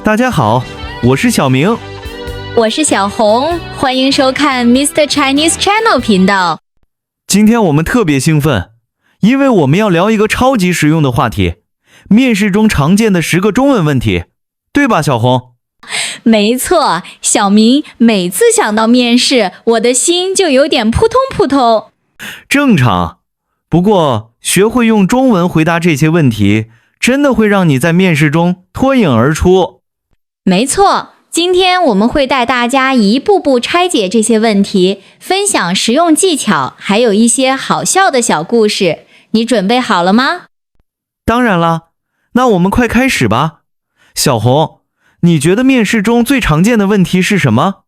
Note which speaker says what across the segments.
Speaker 1: 大家好，我是小明，
Speaker 2: 我是小红，欢迎收看 Mr. Chinese Channel 频道。
Speaker 1: 今天我们特别兴奋，因为我们要聊一个超级实用的话题，面试中常见的10个中文问题，对吧，小红？
Speaker 2: 没错，小明，每次想到面试，我的心就有点扑通扑通。
Speaker 1: 正常，不过学会用中文回答这些问题，真的会让你在面试中脱颖而出。
Speaker 2: 没错，今天我们会带大家一步步拆解这些问题，分享实用技巧，还有一些好笑的小故事。你准备好了吗？
Speaker 1: 当然了，那我们快开始吧。小红，你觉得面试中最常见的问题是什么？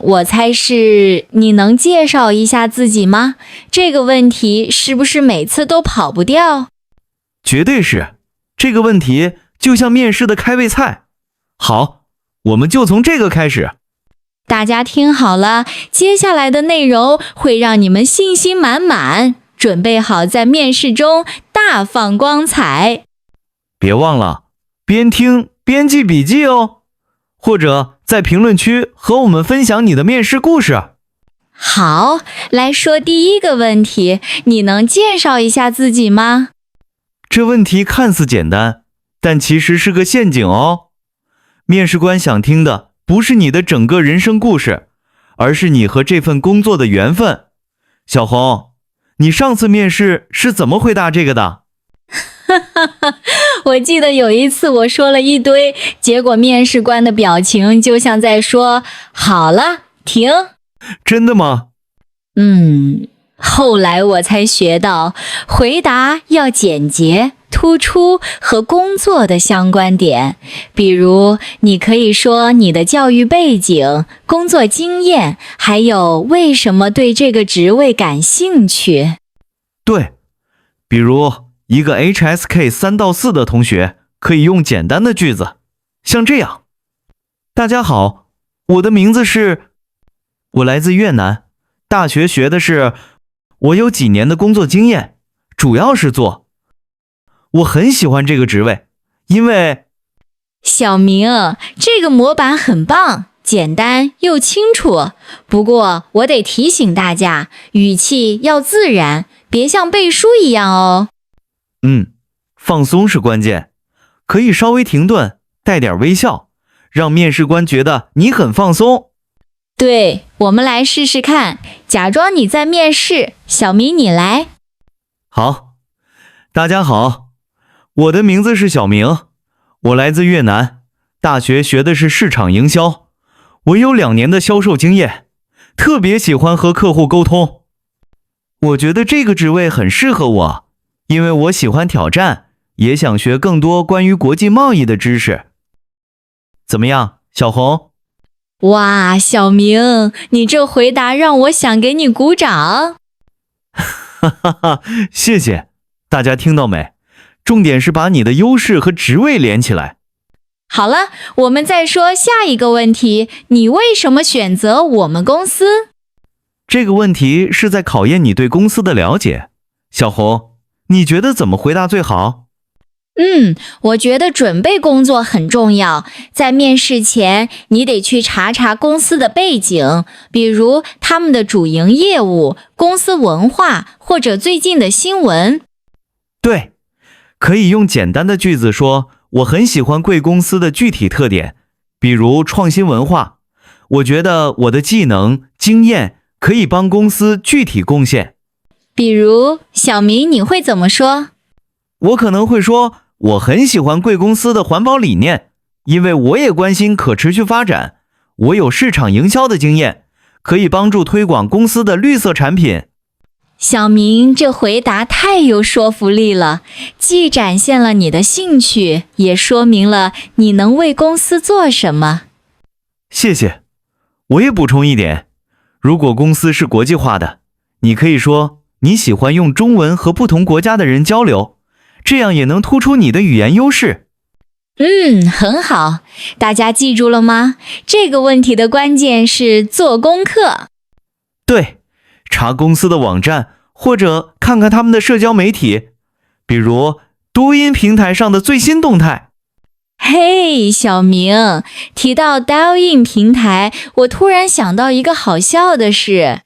Speaker 2: 我猜是你能介绍一下自己吗？这个问题是不是每次都跑不掉？
Speaker 1: 绝对是，这个问题就像面试的开胃菜。好，我们就从这个开始。
Speaker 2: 大家听好了，接下来的内容会让你们信心满满，准备好在面试中大放光彩。
Speaker 1: 别忘了，边听边记笔记哦，或者在评论区和我们分享你的面试故事。
Speaker 2: 好，来说第一个问题，你能介绍一下自己吗？
Speaker 1: 这问题看似简单，但其实是个陷阱哦。面试官想听的不是你的整个人生故事，而是你和这份工作的缘分。小红，你上次面试是怎么回答这个的？
Speaker 2: 我记得有一次我说了一堆，结果面试官的表情就像在说好了，停。
Speaker 1: 真的吗？
Speaker 2: 后来我才学到，回答要简洁、突出和工作的相关点。比如，你可以说你的教育背景、工作经验，还有为什么对这个职位感兴趣。
Speaker 1: 对，比如一个 HSK 3到4的同学可以用简单的句子，像这样：大家好，我的名字是，我来自越南，大学学的是，我有几年的工作经验，主要是做，我很喜欢这个职位，因为……
Speaker 2: 小明，这个模板很棒，简单又清楚。不过我得提醒大家，语气要自然，别像背书一样哦。
Speaker 1: 放松是关键，可以稍微停顿，带点微笑，让面试官觉得你很放松。
Speaker 2: 对，我们来试试看，假装你在面试，小明你来。
Speaker 1: 好，大家好，我的名字是小明，我来自越南，大学学的是市场营销，我有2年的销售经验，特别喜欢和客户沟通。我觉得这个职位很适合我，因为我喜欢挑战，也想学更多关于国际贸易的知识。怎么样，小红？
Speaker 2: 哇，小明，你这回答让我想给你鼓掌。
Speaker 1: 谢谢，大家听到没？重点是把你的优势和职位连起来。
Speaker 2: 好了，我们再说下一个问题，你为什么选择我们公司？
Speaker 1: 这个问题是在考验你对公司的了解。小红，你觉得怎么回答最好？
Speaker 2: 我觉得准备工作很重要。在面试前，你得去查查公司的背景，比如他们的主营业务、公司文化或者最近的新闻。
Speaker 1: 对，可以用简单的句子说，我很喜欢贵公司的具体特点，比如创新文化。我觉得我的技能、经验可以帮公司具体贡献。
Speaker 2: 比如，小明你会怎么说？
Speaker 1: 我可能会说，我很喜欢贵公司的环保理念，因为我也关心可持续发展。我有市场营销的经验，可以帮助推广公司的绿色产品。
Speaker 2: 小明，这回答太有说服力了，既展现了你的兴趣，也说明了你能为公司做什么。
Speaker 1: 谢谢。我也补充一点，如果公司是国际化的，你可以说你喜欢用中文和不同国家的人交流，这样也能突出你的语言优势。
Speaker 2: 很好，大家记住了吗？这个问题的关键是做功课。
Speaker 1: 对，查公司的网站，或者看看他们的社交媒体，比如多音平台上的最新动态。
Speaker 2: 嘿，小明，提到 Douyin 平台，我突然想到一个好笑的事。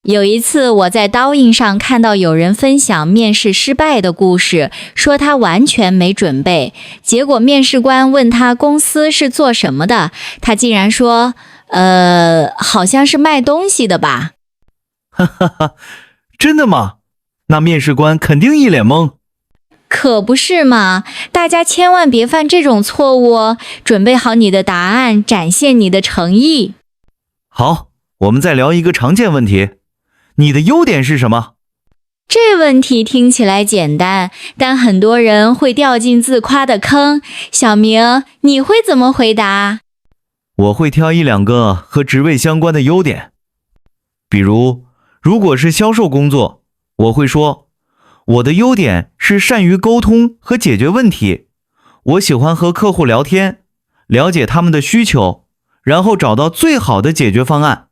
Speaker 2: 有一次我在 Douyin 上看到有人分享面试失败的故事，说他完全没准备，结果面试官问他公司是做什么的，他竟然说，好像是卖东西的吧。
Speaker 1: 哈哈哈，真的吗？那面试官肯定一脸懵。
Speaker 2: 可不是嘛，大家千万别犯这种错误哦，准备好你的答案，展现你的诚意。
Speaker 1: 好，我们再聊一个常见问题，你的优点是什么？
Speaker 2: 这问题听起来简单，但很多人会掉进自夸的坑。小明，你会怎么回答？
Speaker 1: 我会挑一两个和职位相关的优点，比如，如果是销售工作，我会说，我的优点是善于沟通和解决问题，我喜欢和客户聊天，了解他们的需求，然后找到最好的解决方案。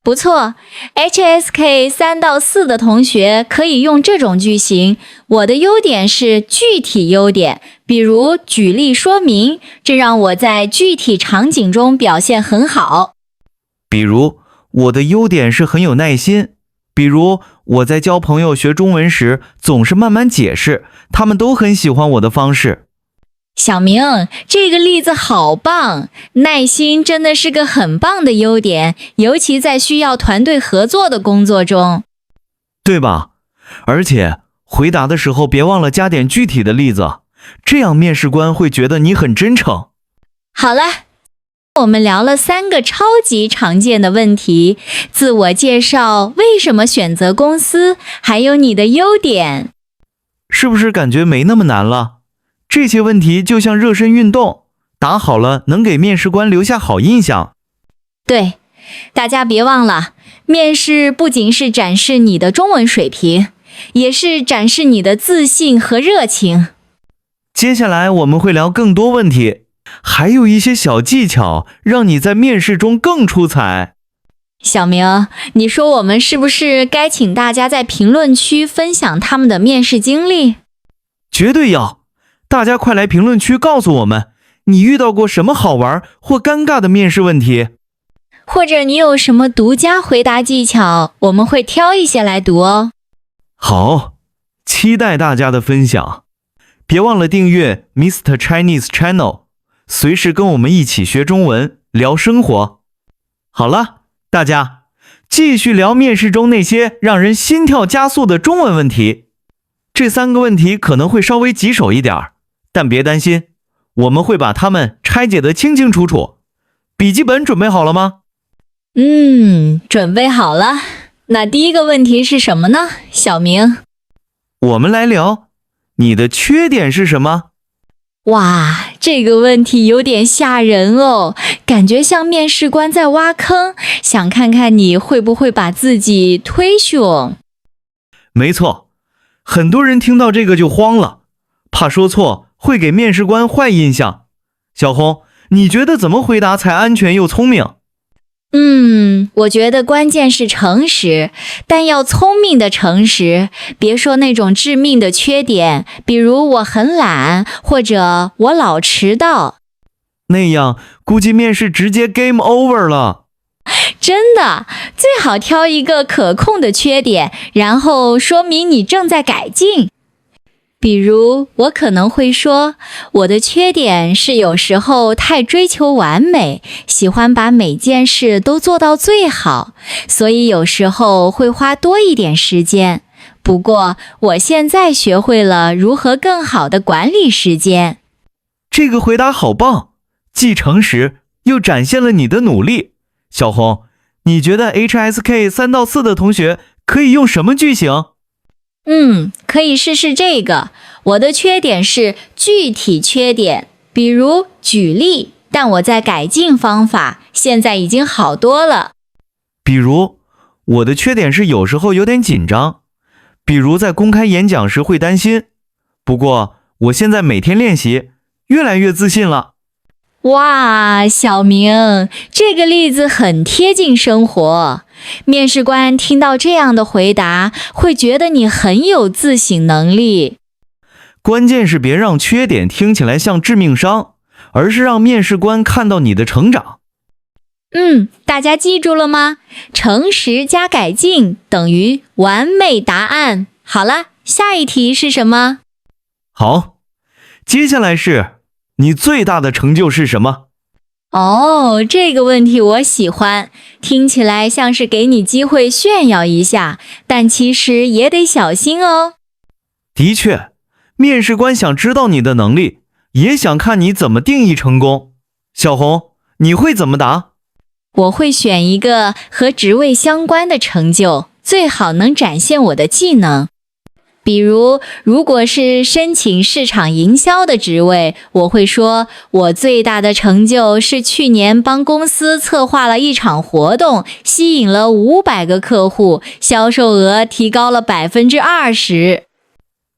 Speaker 2: 不错 ，HSK 3到4的同学可以用这种句型。我的优点是具体优点，比如举例说明，这让我在具体场景中表现很好。
Speaker 1: 比如，我的优点是很有耐心，比如我在教朋友学中文时，总是慢慢解释，他们都很喜欢我的方式。
Speaker 2: 小明，这个例子好棒，耐心真的是个很棒的优点，尤其在需要团队合作的工作中。
Speaker 1: 对吧？而且回答的时候别忘了加点具体的例子，这样面试官会觉得你很真诚。
Speaker 2: 好了，我们聊了3个超级常见的问题，自我介绍，为什么选择公司，还有你的优点。
Speaker 1: 是不是感觉没那么难了？这些问题就像热身运动，答好了能给面试官留下好印象。
Speaker 2: 对，大家别忘了，面试不仅是展示你的中文水平，也是展示你的自信和热情。
Speaker 1: 接下来我们会聊更多问题，还有一些小技巧，让你在面试中更出彩。
Speaker 2: 小明，你说我们是不是该请大家在评论区分享他们的面试经历？
Speaker 1: 绝对要！大家快来评论区告诉我们，你遇到过什么好玩或尴尬的面试问题？
Speaker 2: 或者你有什么独家回答技巧，我们会挑一些来读哦。
Speaker 1: 好，期待大家的分享。别忘了订阅 Mr. Chinese Channel， 随时跟我们一起学中文，聊生活。好了，大家继续聊面试中那些让人心跳加速的中文问题。这3个问题可能会稍微棘手一点，但别担心，我们会把它们拆解得清清楚楚。笔记本准备好了吗？
Speaker 2: 准备好了。那第一个问题是什么呢，小明？
Speaker 1: 我们来聊，你的缺点是什么？
Speaker 2: 哇，这个问题有点吓人哦，感觉像面试官在挖坑，想看看你会不会把自己推凶。
Speaker 1: 没错，很多人听到这个就慌了，怕说错会给面试官坏印象。小红，你觉得怎么回答才安全又聪明？
Speaker 2: 我觉得关键是诚实，但要聪明的诚实，别说那种致命的缺点，比如我很懒，或者我老迟到。
Speaker 1: 那样估计面试直接 game over 了。
Speaker 2: 真的，最好挑一个可控的缺点，然后说明你正在改进。比如，我可能会说，我的缺点是有时候太追求完美，喜欢把每件事都做到最好，所以有时候会花多一点时间。不过，我现在学会了如何更好地管理时间。
Speaker 1: 这个回答好棒，既诚实又展现了你的努力。小红，你觉得 HSK 3到4的同学可以用什么句型？
Speaker 2: 可以试试这个。我的缺点是具体缺点，比如举例，但我在改进方法，现在已经好多了。
Speaker 1: 比如，我的缺点是有时候有点紧张，比如在公开演讲时会担心。不过，我现在每天练习，越来越自信了。
Speaker 2: 哇，小明，这个例子很贴近生活。面试官听到这样的回答，会觉得你很有自省能力。
Speaker 1: 关键是别让缺点听起来像致命伤，而是让面试官看到你的成长。
Speaker 2: 大家记住了吗？诚实加改进等于完美答案。好了，下一题是什么？
Speaker 1: 好，接下来是你最大的成就是什么？
Speaker 2: 这个问题我喜欢，听起来像是给你机会炫耀一下，但其实也得小心哦。
Speaker 1: 的确，面试官想知道你的能力，也想看你怎么定义成功。小红，你会怎么答？
Speaker 2: 我会选一个和职位相关的成就，最好能展现我的技能。比如，如果是申请市场营销的职位，我会说，我最大的成就是去年帮公司策划了一场活动，吸引了500个客户，销售额提高了20%。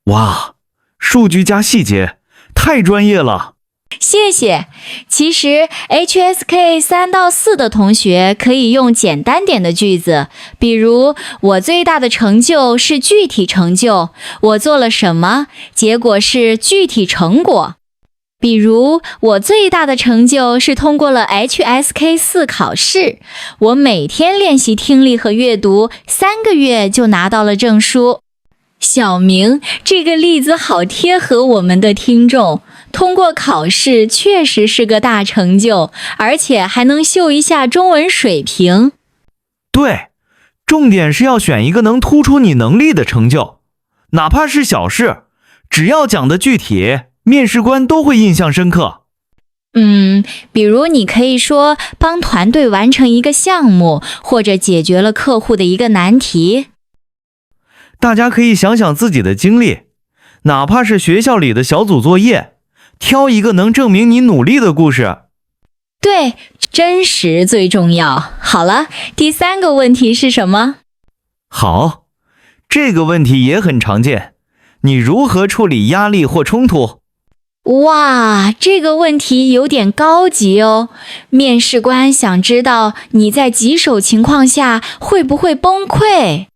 Speaker 1: 哇，数据加细节，太专业了。
Speaker 2: 谢谢。其实 HSK 3到4的同学可以用简单点的句子，比如我最大的成就是具体成就，我做了什么，结果是具体成果。比如我最大的成就是通过了 HSK 4考试，我每天练习听力和阅读，3个月就拿到了证书。小明，这个例子好贴合我们的听众。通过考试确实是个大成就，而且还能秀一下中文水平。
Speaker 1: 对，重点是要选一个能突出你能力的成就，哪怕是小事，只要讲得具体，面试官都会印象深刻。
Speaker 2: 比如你可以说帮团队完成一个项目，或者解决了客户的一个难题。
Speaker 1: 大家可以想想自己的经历，哪怕是学校里的小组作业，挑一个能证明你努力的故事。
Speaker 2: 对，真实最重要。好了，第3个问题是什么？
Speaker 1: 好，这个问题也很常见，你如何处理压力或冲突？
Speaker 2: 哇，这个问题有点高级哦。面试官想知道你在棘手情况下会不会崩溃。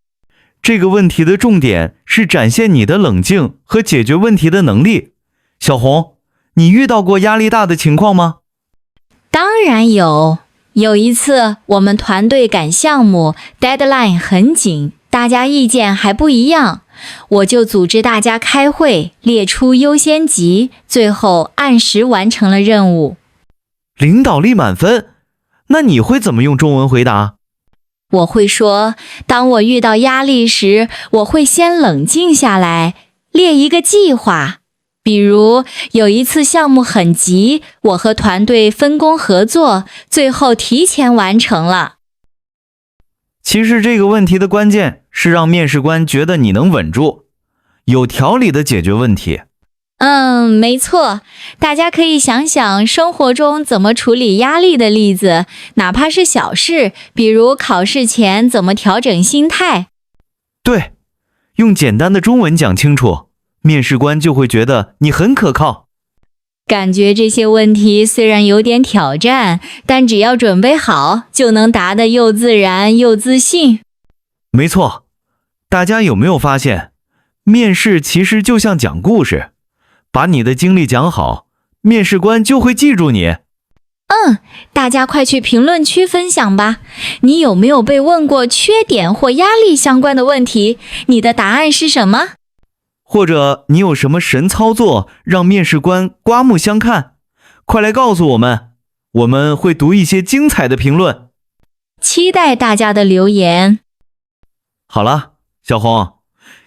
Speaker 1: 这个问题的重点是展现你的冷静和解决问题的能力。小红，你遇到过压力大的情况吗？
Speaker 2: 当然有。有一次，我们团队赶项目 ，deadline 很紧，大家意见还不一样，我就组织大家开会，列出优先级，最后按时完成了任务。
Speaker 1: 领导力满分，那你会怎么用中文回答？
Speaker 2: 我会说，当我遇到压力时，我会先冷静下来，列一个计划。比如有一次项目很急，我和团队分工合作，最后提前完成了。
Speaker 1: 其实这个问题的关键是让面试官觉得你能稳住，有条理的解决问题。
Speaker 2: 没错，大家可以想想生活中怎么处理压力的例子，哪怕是小事，比如考试前怎么调整心态。
Speaker 1: 对，用简单的中文讲清楚，面试官就会觉得你很可靠。
Speaker 2: 感觉这些问题虽然有点挑战，但只要准备好，就能答得又自然又自信。
Speaker 1: 没错，大家有没有发现，面试其实就像讲故事，把你的经历讲好，面试官就会记住你。
Speaker 2: 大家快去评论区分享吧。你有没有被问过缺点或压力相关的问题？你的答案是什么？
Speaker 1: 或者你有什么神操作让面试官刮目相看？快来告诉我们，我们会读一些精彩的评论。
Speaker 2: 期待大家的留言。
Speaker 1: 好了，小红，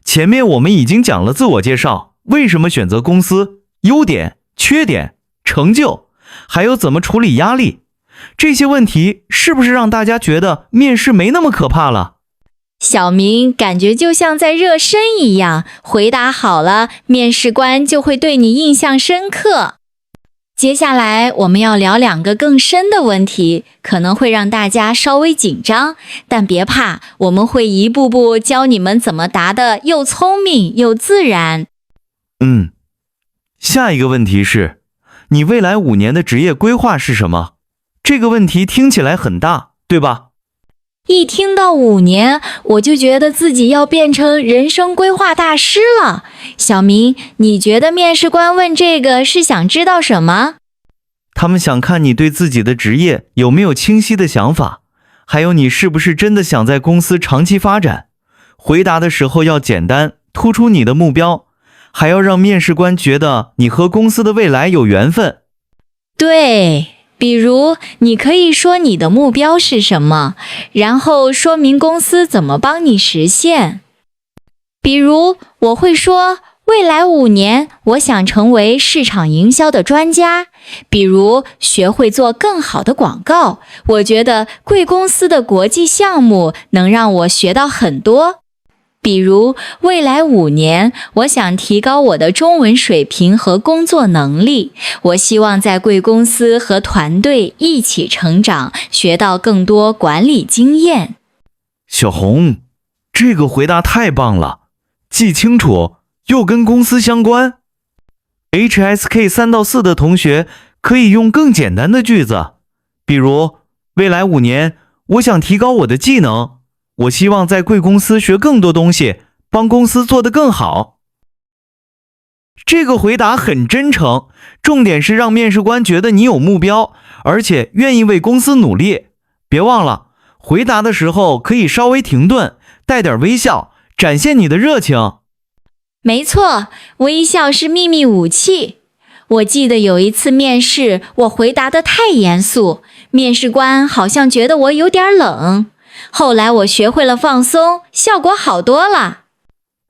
Speaker 1: 前面我们已经讲了自我介绍，为什么选择公司，优点、缺点、成就，还有怎么处理压力。这些问题是不是让大家觉得面试没那么可怕了？
Speaker 2: 小明感觉就像在热身一样，回答好了，面试官就会对你印象深刻。接下来我们要聊2个更深的问题，可能会让大家稍微紧张，但别怕，我们会一步步教你们怎么答得又聪明又自然。
Speaker 1: 下一个问题是，你未来5年的职业规划是什么？这个问题听起来很大，对吧？
Speaker 2: 一听到5年，我就觉得自己要变成人生规划大师了。小明，你觉得面试官问这个是想知道什么？
Speaker 1: 他们想看你对自己的职业有没有清晰的想法，还有你是不是真的想在公司长期发展。回答的时候要简单，突出你的目标，还要让面试官觉得你和公司的未来有缘分。
Speaker 2: 对，比如你可以说你的目标是什么，然后说明公司怎么帮你实现。比如我会说，未来5年，我想成为市场营销的专家，比如学会做更好的广告。我觉得贵公司的国际项目能让我学到很多。比如未来5年，我想提高我的中文水平和工作能力。我希望在贵公司和团队一起成长，学到更多管理经验。
Speaker 1: 小红，这个回答太棒了，既清楚又跟公司相关。HSK 3到4的同学可以用更简单的句子，比如未来5年，我想提高我的技能。我希望在贵公司学更多东西，帮公司做得更好。这个回答很真诚，重点是让面试官觉得你有目标，而且愿意为公司努力。别忘了，回答的时候可以稍微停顿，带点微笑，展现你的热情。
Speaker 2: 没错，微笑是秘密武器。我记得有一次面试，我回答得太严肃，面试官好像觉得我有点冷。后来我学会了放松，效果好多了。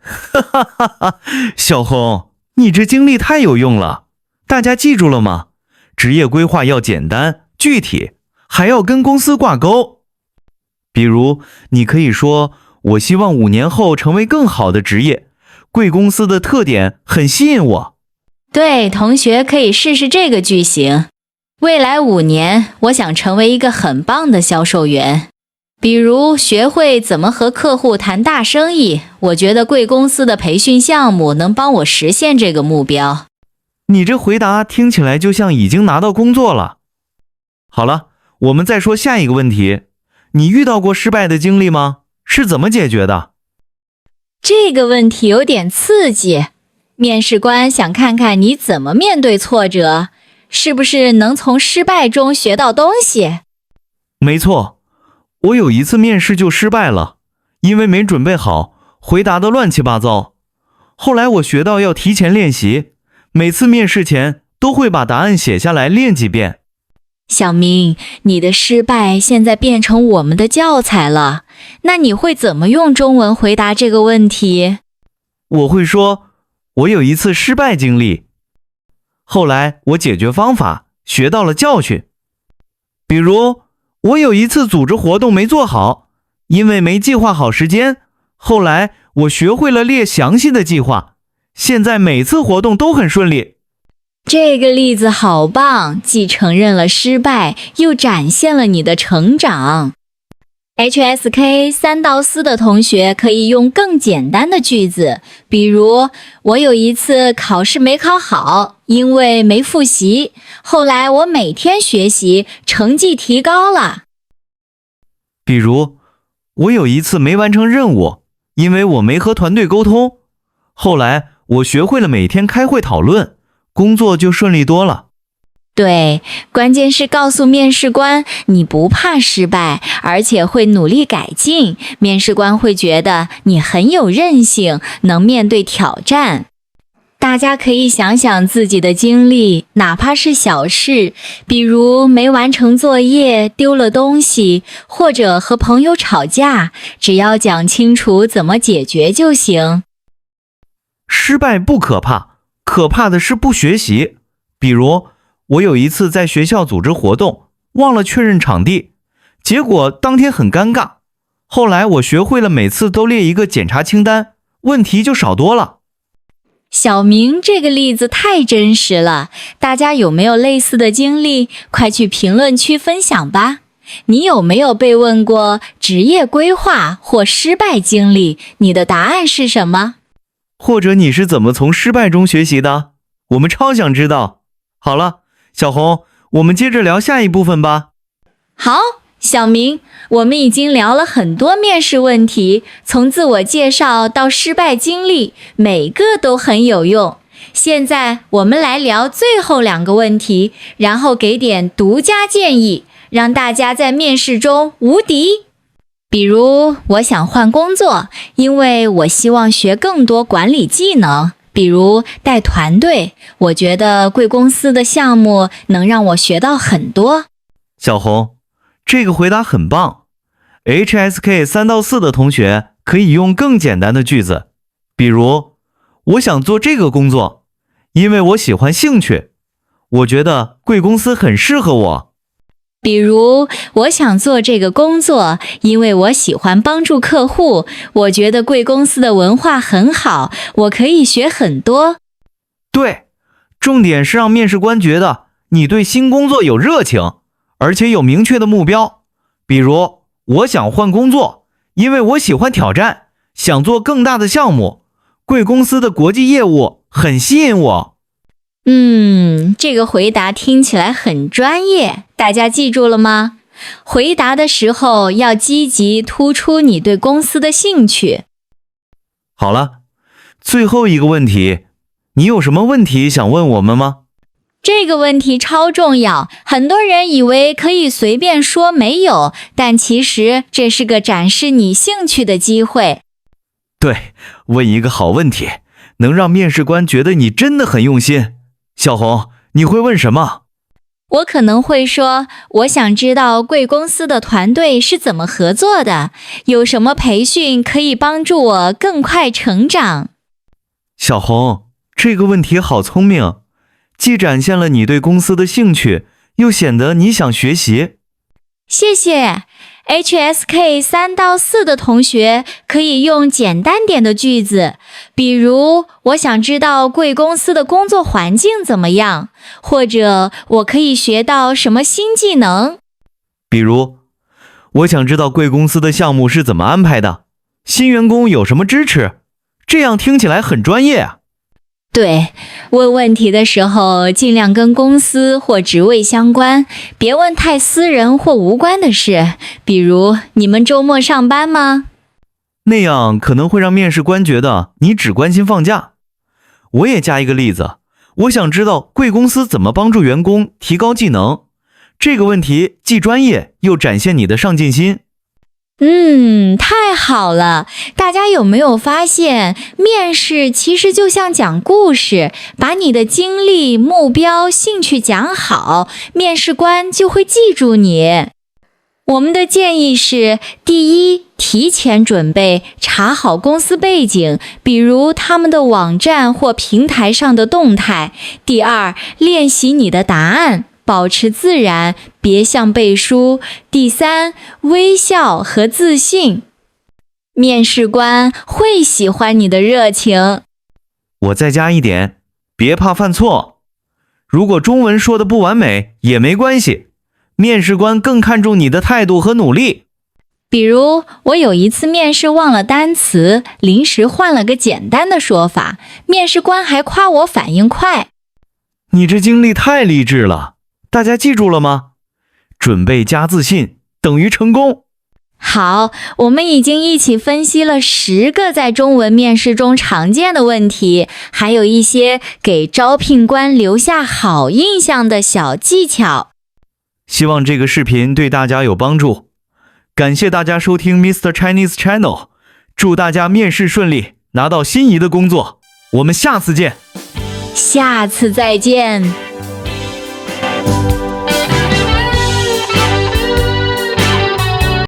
Speaker 1: 哈哈哈哈！小红，你这经历太有用了。大家记住了吗？职业规划要简单具体，还要跟公司挂钩。比如你可以说，我希望5年后成为更好的职业，贵公司的特点很吸引我。
Speaker 2: 对，同学可以试试这个句型。未来5年，我想成为一个很棒的销售员。比如学会怎么和客户谈大生意，我觉得贵公司的培训项目能帮我实现这个目标。
Speaker 1: 你这回答听起来就像已经拿到工作了。好了，我们再说下一个问题。你遇到过失败的经历吗？是怎么解决的？
Speaker 2: 这个问题有点刺激。面试官想看看你怎么面对挫折，是不是能从失败中学到东西？
Speaker 1: 没错。我有一次面试就失败了，因为没准备好，回答得乱七八糟。后来我学到要提前练习，每次面试前都会把答案写下来练几遍。
Speaker 2: 小明，你的失败现在变成我们的教材了，那你会怎么用中文回答这个问题？
Speaker 1: 我会说，我有一次失败经历，后来我解决方法，学到了教训。比如我有一次组织活动没做好，因为没计划好时间，后来我学会了列详细的计划，现在每次活动都很顺利。
Speaker 2: 这个例子好棒，既承认了失败，又展现了你的成长。HSK 3到4的同学可以用更简单的句子，比如我有一次考试没考好，因为没复习，后来我每天学习，成绩提高了。
Speaker 1: 比如我有一次没完成任务，因为我没和团队沟通，后来我学会了每天开会讨论，工作就顺利多了。
Speaker 2: 对，关键是告诉面试官你不怕失败，而且会努力改进，面试官会觉得你很有韧性，能面对挑战。大家可以想想自己的经历，哪怕是小事，比如没完成作业、丢了东西，或者和朋友吵架，只要讲清楚怎么解决就行。
Speaker 1: 失败不可怕，可怕的是不学习。比如我有一次在学校组织活动，忘了确认场地，结果当天很尴尬。后来我学会了每次都列一个检查清单，问题就少多了。
Speaker 2: 小明这个例子太真实了，大家有没有类似的经历？快去评论区分享吧。你有没有被问过职业规划或失败经历？你的答案是什么？
Speaker 1: 或者你是怎么从失败中学习的？我们超想知道。好了，小红，我们接着聊下一部分吧。
Speaker 2: 好，小明，我们已经聊了很多面试问题，从自我介绍到失败经历，每个都很有用。现在我们来聊最后2个问题，然后给点独家建议，让大家在面试中无敌。比如，我想换工作，因为我希望学更多管理技能，比如带团队，我觉得贵公司的项目能让我学到很多。
Speaker 1: 小红，这个回答很棒。HSK 3到4的同学可以用更简单的句子，比如，我想做这个工作，因为我喜欢兴趣。我觉得贵公司很适合我。
Speaker 2: 比如，我想做这个工作，因为我喜欢帮助客户。我觉得贵公司的文化很好，我可以学很多。
Speaker 1: 对，重点是让面试官觉得你对新工作有热情，而且有明确的目标。比如，我想换工作，因为我喜欢挑战，想做更大的项目。贵公司的国际业务很吸引我。
Speaker 2: 这个回答听起来很专业，大家记住了吗？回答的时候要积极突出你对公司的兴趣。
Speaker 1: 好了，最后一个问题，你有什么问题想问我们吗？
Speaker 2: 这个问题超重要，很多人以为可以随便说没有，但其实这是个展示你兴趣的机会。
Speaker 1: 对，问一个好问题，能让面试官觉得你真的很用心。小红，你会问什么？
Speaker 2: 我可能会说，我想知道贵公司的团队是怎么合作的，有什么培训可以帮助我更快成长。
Speaker 1: 小红，这个问题好聪明，既展现了你对公司的兴趣，又显得你想学习。
Speaker 2: 谢谢。HSK 3到4的同学可以用简单点的句子，比如我想知道贵公司的工作环境怎么样，或者我可以学到什么新技能。
Speaker 1: 比如，我想知道贵公司的项目是怎么安排的，新员工有什么支持，这样听起来很专业啊。
Speaker 2: 对，问问题的时候尽量跟公司或职位相关，别问太私人或无关的事，比如你们周末上班吗？
Speaker 1: 那样可能会让面试官觉得你只关心放假。我也加一个例子，我想知道贵公司怎么帮助员工提高技能。这个问题既专业又展现你的上进心。
Speaker 2: 太好了！大家有没有发现，面试其实就像讲故事，把你的经历、目标、兴趣讲好，面试官就会记住你。我们的建议是：第一，提前准备，查好公司背景，比如他们的网站或平台上的动态；第二，练习你的答案，保持自然，别像背书。第三，微笑和自信，面试官会喜欢你的热情。
Speaker 1: 我再加一点，别怕犯错。如果中文说的不完美也没关系，面试官更看重你的态度和努力。
Speaker 2: 比如，我有一次面试忘了单词，临时换了个简单的说法，面试官还夸我反应快。
Speaker 1: 你这经历太励志了，大家记住了吗？准备加自信等于成功。
Speaker 2: 好，我们已经一起分析了10个在中文面试中常见的问题，还有一些给招聘官留下好印象的小技巧。
Speaker 1: 希望这个视频对大家有帮助。感谢大家收听 Mr. Chinese Channel， 祝大家面试顺利，拿到心仪的工作。我们下次见。
Speaker 2: 下次再见。